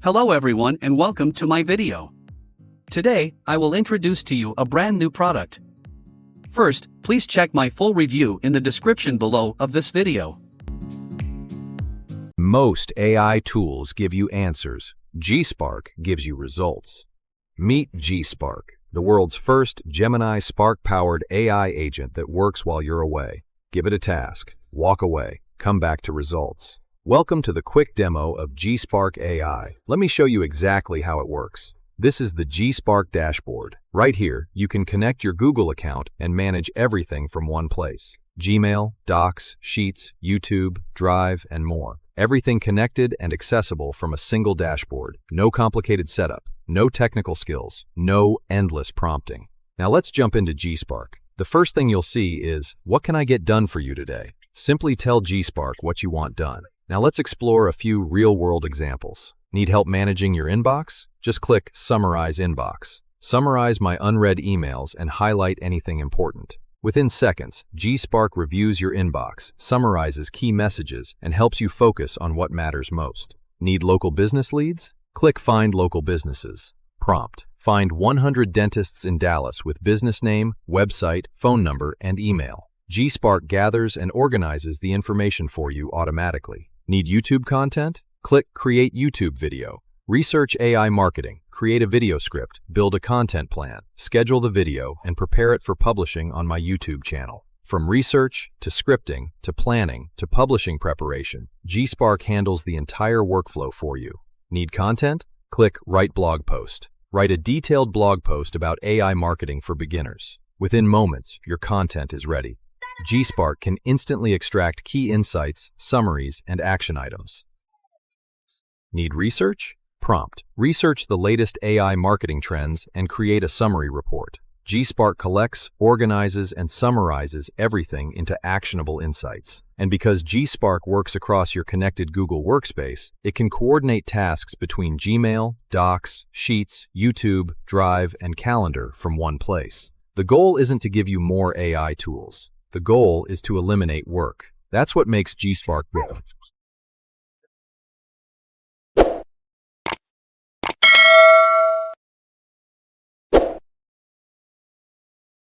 Hello everyone and welcome to my video. Today, I will introduce to you a brand new product. First, please check my full review in the description below of this video. Most AI tools give you answers. GSpark gives you results. Meet GSpark, the world's first Gemini Spark-powered AI agent that works while you're away. Give it a task, walk away, come back to results. Welcome to the quick demo of GSpark AI. Let me show you exactly how it works. This is the GSpark dashboard. Right here, you can connect your Google account and manage everything from one place. Gmail, Docs, Sheets, YouTube, Drive, and more. Everything connected and accessible from a single dashboard. No complicated setup, no technical skills, no endless prompting. Now let's jump into GSpark. The first thing you'll see is, what can I get done for you today? Simply tell GSpark what you want done. Now let's explore a few real-world examples. Need help managing your inbox? Just click Summarize Inbox. Summarize my unread emails and highlight anything important. Within seconds, GSpark reviews your inbox, summarizes key messages, and helps you focus on what matters most. Need local business leads? Click Find Local Businesses. Prompt: find 100 dentists in Dallas with business name, website, phone number, and email. GSpark gathers and organizes the information for you automatically. Need YouTube content? Click Create YouTube Video. Research AI marketing. Create a video script, build a content plan, schedule the video, and prepare it for publishing on my YouTube channel. From research, to scripting, to planning, to publishing preparation, GSpark handles the entire workflow for you. Need content? Click Write Blog Post. Write a detailed blog post about AI marketing for beginners. Within moments, your content is ready. GSpark can instantly extract key insights, summaries, and action items. Need research? Prompt: research the latest AI marketing trends and create a summary report. GSpark collects, organizes, and summarizes everything into actionable insights. And because GSpark works across your connected Google Workspace, it can coordinate tasks between Gmail, Docs, Sheets, YouTube, Drive, and Calendar from one place. The goal isn't to give you more AI tools. The goal is to eliminate work. That's what makes GSpark different.